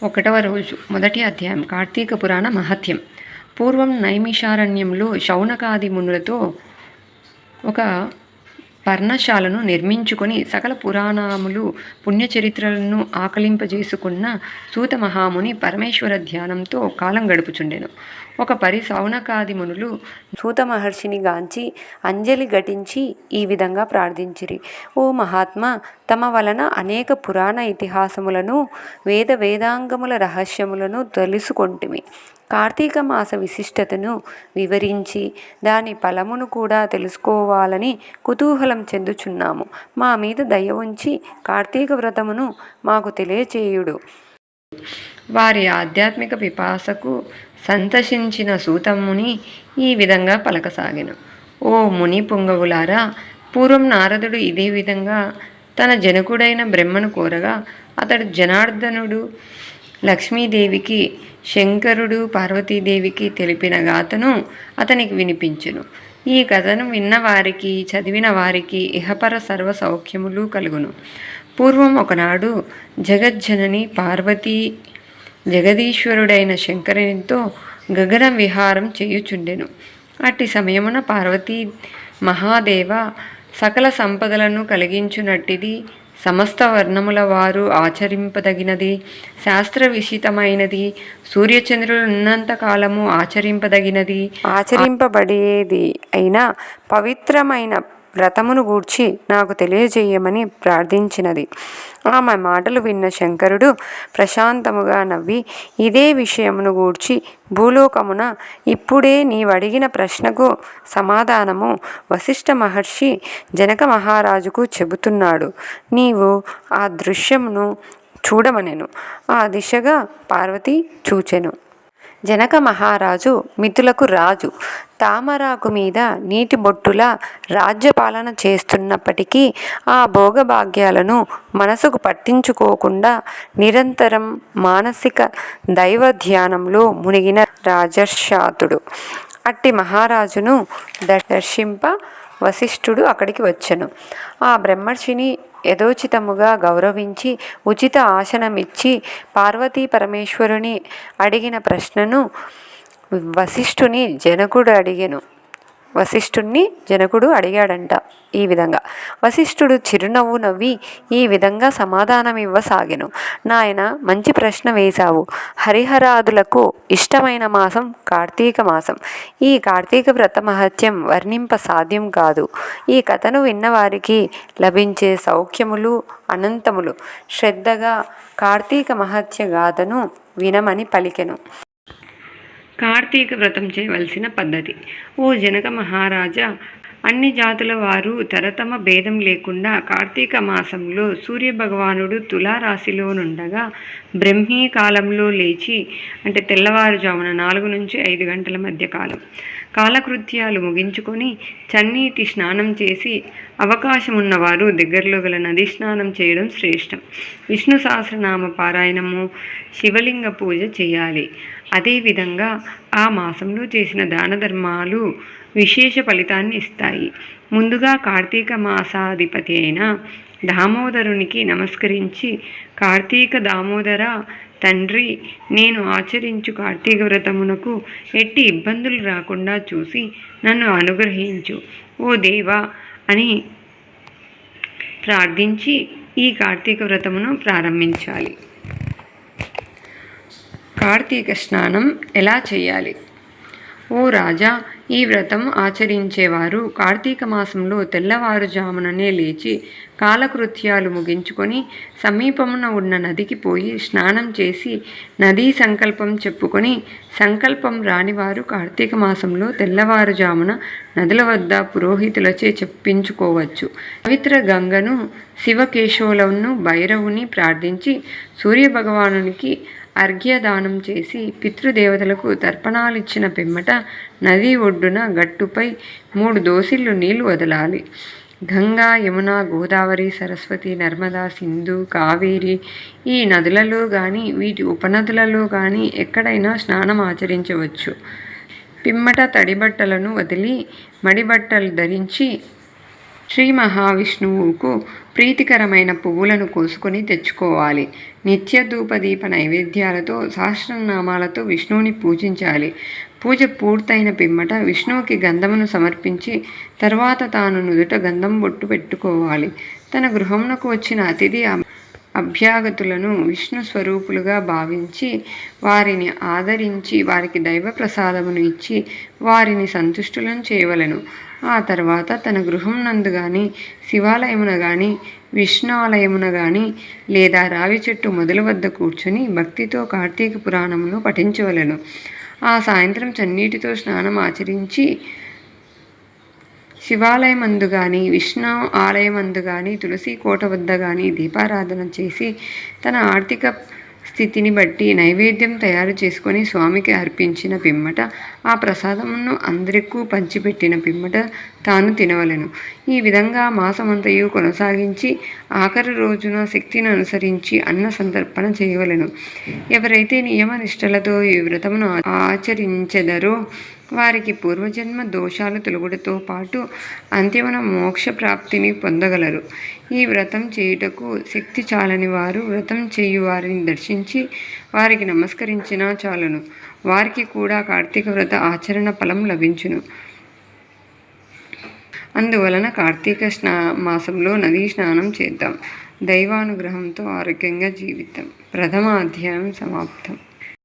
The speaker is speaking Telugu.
ఒకటవ రోజు మొదటి అధ్యాయం. కార్తీక పురాణ మహత్యం. పూర్వం నైమిషారణ్యంలో శౌనకాది మునులతో ఒక పర్ణశాలను నిర్మించుకొని సకల పురాణములు పుణ్యచరిత్రలను ఆకలింపజేసుకున్న సూత మహాముని పరమేశ్వర ధ్యానంతో కాలం గడుపుచుండెను. ఒక పరి శౌనకాది మునులు సూత మహర్షిని గాంచి అంజలి ఘటించి ఈ విధంగా ప్రార్థించిరి. ఓ మహాత్మా, తమ వలన అనేక పురాణ ఇతిహాసములను వేదాంగముల రహస్యములను తెలుసుకొంటిమి. కార్తీక మాస విశిష్టతను వివరించి దాని ఫలమును కూడా తెలుసుకోవాలని కుతూహలం చెందుచున్నాము. మా మీద దయ ఉంచి కార్తీక వ్రతమును మాకు తెలియచేయుడు. వారి ఆధ్యాత్మిక పిపాసకు సంతసించిన సూతముని ఈ విధంగా పలకసాగెను. ఓ ముని పొంగవులారా, పూర్వం నారదుడు ఇదే విధంగా తన జనకుడైన బ్రహ్మను కోరగా అతడు జనార్దనుడు లక్ష్మీదేవికి, శంకరుడు పార్వతీదేవికి తెలిపిన గాథను అతనికి వినిపించెను. ఈ కథను విన్నవారికి, చదివిన వారికి ఇహపర సర్వ సౌఖ్యములు కలుగును. పూర్వం ఒకనాడు జగజ్జనని పార్వతీ జగదీశ్వరుడైన శంకరునితో గగన విహారం చేయుచుండెను. అట్టి సమయమున పార్వతీ మహాదేవ, సకల సంపదలను కలిగించునట్టిది, సమస్త వర్ణముల వారు ఆచరింపదగినది, శాస్త్ర విషితమైనది, సూర్యచంద్రులు ఉన్నంత కాలము ఆచరింపబడేది అయిన పవిత్రమైన వ్రతమును గూర్చి నాకు తెలియజేయమని ప్రార్థించినది. ఆమె మాటలు విన్న శంకరుడు ప్రశాంతముగా నవ్వి, ఇదే విషయమును గూర్చి భూలోకమున ఇప్పుడే నీవడిగిన ప్రశ్నకు సమాధానము వశిష్ఠ మహర్షి జనక మహారాజుకు చెబుతున్నాడు. నీవు ఆ దృశ్యమును చూడమనెను. ఆ దిశగా పార్వతి చూచెను. జనక మహారాజు మిథులకు రాజు. తామరాకు మీద నీటి బొట్టులా రాజ్యపాలన చేస్తున్నప్పటికీ ఆ భోగభాగ్యాలను మనసుకు పట్టించుకోకుండా నిరంతరం మానసిక దైవ ధ్యానంలో మునిగిన రాజర్షాతుడు. అట్టి మహారాజును దర్శింప వశిష్ఠుడు అక్కడికి వచ్చెను. ఆ బ్రహ్మర్షిని యథోచితముగా గౌరవించి ఉచిత ఆసనమిచ్చి పార్వతీ పరమేశ్వరుని అడిగిన ప్రశ్నను వశిష్ఠుని జనకుడు అడిగాడంట. ఈ విధంగా వశిష్ఠుడు చిరునవ్వు నవ్వి ఈ విధంగా సమాధానం ఇవ్వసాగెను. నాయన, మంచి ప్రశ్న వేశావు. హరిహరాదులకు ఇష్టమైన మాసం కార్తీక మాసం. ఈ కార్తీక వ్రత మహత్యం వర్ణింప సాధ్యం కాదు. ఈ కథను విన్నవారికి లభించే సౌఖ్యములు అనంతములు. శ్రద్ధగా కార్తీక మహత్య గాథను వినమని పలికెను. కార్తీక వ్రతం చేయవలసిన పద్ధతి. ఓ జనక మహారాజా, అన్ని జాతుల వారు తరతమ భేదం లేకుండా కార్తీక మాసంలో సూర్యభగవానుడు తులారాశిలో నుండగా బ్రహ్మీ కాలంలో లేచి, అంటే తెల్లవారుజామున 4 నుంచి 5 గంటల మధ్య కాలకృత్యాలు ముగించుకొని చన్నీటి స్నానం చేసి, అవకాశం ఉన్నవారు దగ్గరలో గల నది స్నానం చేయడం శ్రేష్టం. విష్ణు సహస్రనామ పారాయణము, శివలింగ పూజ చేయాలి. అదేవిధంగా ఆ మాసంలో చేసిన దాన ధర్మాలు విశేష ఫలితాన్ని ఇస్తాయి. ముందుగా కార్తీక మాసాధిపతి అయిన దామోదరునికి నమస్కరించి, కార్తీక దామోదర తండ్రి, నేను ఆచరించు కార్తీక వ్రతమునకు ఎట్టి ఇబ్బందులు రాకుండా చూసి నన్ను అనుగ్రహించు ఓ దేవా అని ప్రార్థించి ఈ కార్తీక వ్రతమును ప్రారంభించాలి. కార్తీక స్నానం ఎలా చేయాలి? ఓ రాజా, ఈ వ్రతం ఆచరించేవారు కార్తీక మాసంలో తెల్లవారుజాముననే లేచి కాలకృత్యాలు ముగించుకొని సమీపమున ఉన్న నదికి పోయి స్నానం చేసి నదీ సంకల్పం చెప్పుకొని, సంకల్పం రానివారు కార్తీక మాసంలో తెల్లవారుజామున నదుల వద్ద పురోహితులచే చెప్పించుకోవచ్చు. పవిత్ర గంగను, శివకేశవులను, భైరవుని ప్రార్థించి సూర్యభగవానునికి అర్ఘ్యదానం చేసి పితృదేవతలకు తర్పణాలిచ్చిన పిమ్మట నది ఒడ్డున గట్టుపై 3 దోసిళ్లు నీళ్లు వదలాలి. గంగా, యమున, గోదావరి, సరస్వతి, నర్మదా, సింధు, కావేరి ఈ నదులలో కానీ వీటి ఉపనదులలో కానీ ఎక్కడైనా స్నానం ఆచరించవచ్చు. పిమ్మట తడి బట్టలను వదిలి మడిబట్టలు ధరించి శ్రీ మహావిష్ణువుకు ప్రీతికరమైన పువ్వులను కోసుకొని తెచ్చుకోవాలి. నిత్య ధూపదీప నైవేద్యాలతో సహస్రనామాలతో విష్ణువుని పూజించాలి. పూజ పూర్తయిన పిమ్మట విష్ణువుకి గంధమును సమర్పించి తర్వాత తాను నుదుట గంధం బొట్టు పెట్టుకోవాలి. తన గృహమునకు వచ్చిన అతిథి అభ్యాగతులను విష్ణు స్వరూపులుగా భావించి వారిని ఆదరించి వారికి దైవ ప్రసాదమును ఇచ్చి వారిని సంతుష్టులను చేయవలెను. ఆ తర్వాత తన గృహం నందు గాని శివాలయమున గాని విష్ణాలయమున గాని లేదా రావి చెట్టు మొదలు వద్ద కూర్చొని భక్తితో కార్తీక పురాణమును పఠించవలెను. ఆ సాయంత్రం చన్నీటితో స్నానం ఆచరించి శివాలయమందు గాని విష్ణు ఆలయమందు గాని తులసి కోట వద్ద గాని దీపారాధన చేసి తన ఆర్థిక స్థితిని బట్టి నైవేద్యం తయారు చేసుకొని స్వామికి అర్పించిన పిమ్మట ఆ ప్రసాదమును అందరికీ పంచిపెట్టిన పిమ్మట తాను తినవలెను. ఈ విధంగా మాసమంతయు కొనసాగించి ఆఖరి రోజున శక్తిని అనుసరించి అన్న సంతర్పణ చేయవలెను. ఎవరైతే నియమ నిష్టలతో ఈ వ్రతమును ఆచరించెదరో వారికి పూర్వజన్మ దోషాలు తొలగుటతో పాటు అంత్యమున మోక్ష ప్రాప్తిని పొందగలరు. ఈ వ్రతం చేయుటకు శక్తి చాలని వారు వ్రతం చేయు వారిని దర్శించి వారికి నమస్కరించినా చాలును. వారికి కూడా కార్తీక వ్రత ఆచరణ ఫలం లభించును. అందువలన కార్తీక మాసంలో నదీ స్నానం చేద్దాం. దైవానుగ్రహంతో ఆరోగ్యంగా జీవితం. ప్రథమ అధ్యాయం సమాప్తం.